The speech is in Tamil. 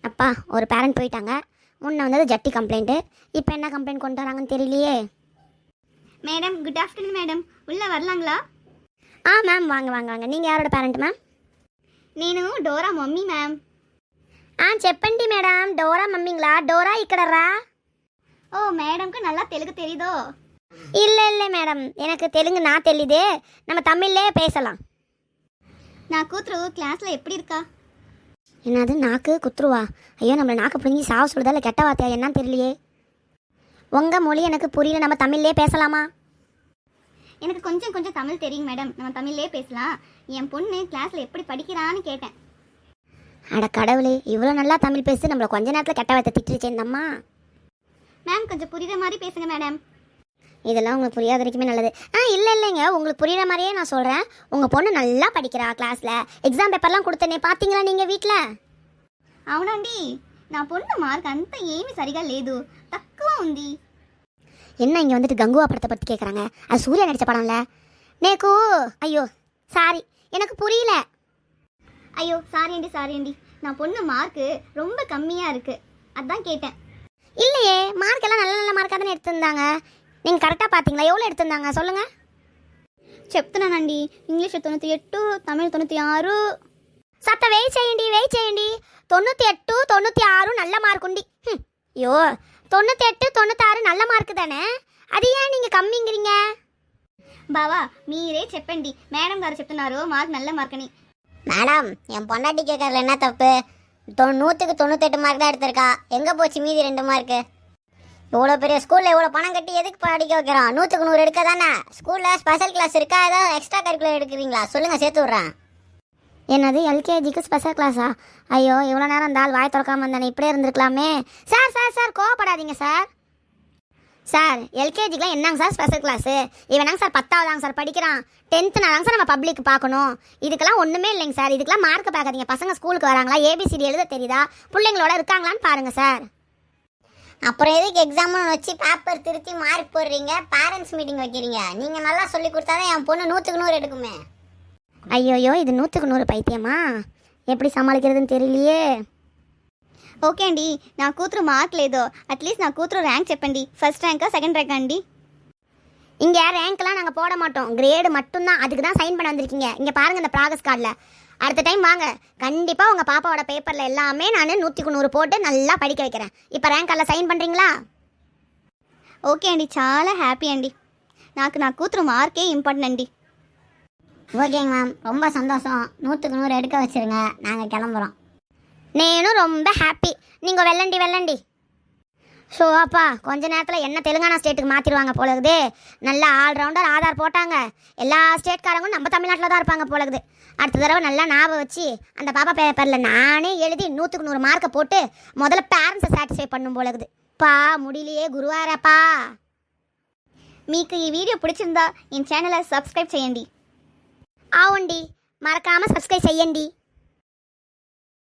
அப்பா ஒரு பேரண்ட் போயிட்டாங்க. முன்ன வந்தது ஜட்டி கம்ப்ளைண்ட்டு, இப்போ என்ன கம்ப்ளைண்ட் கொண்டு வராங்கன்னு தெரியலையே. மேடம் குட் ஆஃப்டர்நூன் மேடம், உள்ளே வரலாங்களா? மேம் வாங்க வாங்க வாங்க. நீங்கள் யாரோட பேரண்ட் மேம்? నేను డోరా మమ్మీ మ్యామ్. చెప్పండి మేడం. డోరా మమ్మీங்களா? డోరా ఇక్కడరా? ஓ மேடம்க்கு நல்லா தெலுங்கு தெரியுதோ? இல்லை இல்லை மேடம், எனக்கு தெலுங்கு நான் தெரியுது. நம்ம தமிழ்லே பேசலாம். நான் கூத்துரு கிளாஸில் எப்படி இருக்கா? என்னது நாக்கு குத்துருவா? ஐயோ, நம்மளை நாக்கு பிடிங்கி சாவ சொல்லுதா இல்லை கெட்ட வார்த்தையா என்னன்னு தெரியலையே. உங்கள் மொழி எனக்கு புரியல, நம்ம தமிழ்லே பேசலாமா? எனக்கு கொஞ்சம் கொஞ்சம் தமிழ் தெரியும் மேடம், நம்ம தமிழ்லே பேசலாம். என் பொண்ணு கிளாஸில் எப்படி படிக்கிறான்னு கேட்டேன். அட கடவுளே, இவ்வளோ நல்லா தமிழ் பேசி நம்மளை கொஞ்ச நேரத்தில் கெட்ட வார்த்தை திட்டுருச்சேந்தம்மா. மேம் கொஞ்சம் புரியுற மாதிரி பேசுங்க மேடம். இதெல்லாம் உங்களுக்கு புரியாத வரைக்குமே நல்லது. இல்லை இல்லைங்க, உங்களுக்கு புரியுற மாதிரியே நான் சொல்கிறேன். உங்கள் பொண்ணு நல்லா படிக்கிறா கிளாஸில். எக்ஸாம் பேப்பர்லாம் கொடுத்தனே பார்த்தீங்களா நீங்கள் வீட்டில்? అవునండి, నా పొన్ను మార్క్ అంత ఏమి సరిగా లేదు, తక్కువ ఉంది. என்ன இங்கே வந்துட்டு கங்குவா படத்தை பற்றி கேட்குறாங்க? அது சூர்யா நடித்த படம்ல. நேக்கு ஐயோ சாரி, எனக்கு புரியல. ஐயோ சாரி అండి, నా பொண்ணு மார்க்கு ரொம்ப கம்மியாக இருக்குது, அதான் கேட்டேன். இல்லையே, மார்க் எல்லாம் நல்ல நல்ல மார்க்காக தானே எடுத்திருந்தாங்க. நீங்கள் கரெக்டாக பார்த்தீங்களா? எவ்வளோ எடுத்திருந்தாங்க சொல்லுங்கள். చెప్తున్నానండి, ఇంగ్లీష్ 98, తమిళ్ 96. சத்த வெயிட் చేయండి 98 96 நல்ல மார்க் உண்டி. ஐயோ 98 96 நல்ல மார்க்கு தானே, அது ஏன் நீங்கள் கம்மிங்கிறீங்க? బావా మీరే చెప్పండి, మేడం గారు చెప్తున్నారు మార్క్ நல்ல మార్కని. மேடம், என் பொண்டாட்டி கேட்கறதுல என்ன தப்பு? 100க்கு 98 மார்க் தான் எடுத்திருக்கா. எங்கே போச்சு மீதி 2 மார்க்கு? இவ்வளோ பெரிய ஸ்கூலில் இவ்வளோ பணம் கட்டி எதுக்கு படிக்க வைக்கிறோம்? 100க்கு 100 எடுக்க தானே. ஸ்கூலில் ஸ்பெஷல் கிளாஸ் இருக்கா? ஏதாவது எக்ஸ்ட்ரா கரிக்குலர் எடுக்கிறீங்களா? சொல்லுங்கள், சேர்த்து விட்றேன். என்னது எல்கேஜிக்கு ஸ்பெஷல் கிளாஸா? ஐயோ இவ்வளோ நேரம் இந்த ஆள் வாய் திறக்காம இருந்தானே, இப்படியே இருந்திருக்கலாமே. சார் சார் சார் கோவப்படாதீங்க சார். சார் எல்கேஜிக்கெலாம் என்னங்க சார் ஸ்பெஷல் கிளாஸு? இவனாங்க சார் 10ஆவதாங்க சார் படிக்கிறான். 10th தாங்க சார் நம்ம பப்ளிக் பார்க்கணும். இதுக்கெல்லாம் ஒன்றுமே இல்லைங்க சார். இதுக்கெல்லாம் மார்க் பார்க்காதீங்க. பசங்க ஸ்கூலுக்கு வராங்களா, ஏபிசிடி எழுத தெரியுதா, பிள்ளைங்களோட இருக்காங்களான்னு பாருங்கள் சார். அப்புறம் எதுக்கு எக்ஸாம்னு வச்சு பேப்பர் திருத்தி மார்க் போடுறீங்க? பேரண்ட்ஸ் மீட்டிங் வைக்கிறீங்க. நீங்கள் நல்லா சொல்லி கொடுத்தாதான் என் பொண்ணு 100க்கு 100 எடுக்குமே. ஐயோயோ, இது 100க்கு 100 பைத்தியமா? எப்படி சமாளிக்கிறதுன்னு தெரியலையே. ఓకే అండి, నా కూతురు మార్క్ లేదు, అట్లీస్ట్ నా కూతురు ర్యాంక్ చెప్పండి. ఫస్ట్ ర్యాంకా సెకండ్ ర్యాంకా అండి? இங்கே ரேங்க்லாம் நாங்கள் போட மாட்டோம், கிரேடு மட்டும்தான். அதுக்கு தான் சைன் பண்ண வந்திருக்கீங்க. இங்கே பாருங்கள் இந்த ப்ராக்ரஸ் கார்டில். அடுத்த டைம் வாங்க, கண்டிப்பாக உங்கள் பாப்பாவோட பேப்பரில் எல்லாமே நான் 100க்கு 100 போட்டு நல்லா படிக்க வைக்கிறேன். இப்போ ரேங்க் கார்டில் சைன் பண்ணுறீங்களா? ఓకే అండి, చాలా హ్యాపీ అండి. నాకు నా కూతురు మార్కే ఇంపార్టెంట్ అండి. ஓகேங்க மேம், ரொம்ப சந்தோஷம். 100க்கு 100 எடுக்க வச்சுருங்க, நாங்கள் கிளம்புறோம். நேனும் ரொம்ப ஹாப்பி. நீங்கள் வெள்ளண்டி. ஸோ அப்பா கொஞ்ச நேரத்தில் என்ன தெலுங்கானா ஸ்டேட்டுக்கு மாற்றிடுவாங்க போலகுது. நல்லா ஆல்ரவுண்டர் ஆதார் போட்டாங்க. எல்லா ஸ்டேட்காரங்களும் நம்ம தமிழ்நாட்டில் தான் இருப்பாங்க போலகுது. அடுத்த தடவை நல்லா ஞாபகம் வச்சு அந்த பாப்பா பேப்பரில் நானே எழுதி 100க்கு 100 மார்க்கை போட்டு முதல்ல பேரண்ட்ஸை சாட்டிஸ்ஃபை பண்ணும் போலகுது. பா முடியலையே குருவாரப்பா. మీకు ఈ వీడియో పిడిచిందా? ఈ ఛానల్ సబ్స్క్రైబ్ చేయండి. అవుండి, మరకామ సబ్స్క్రైబ్ చేయండి.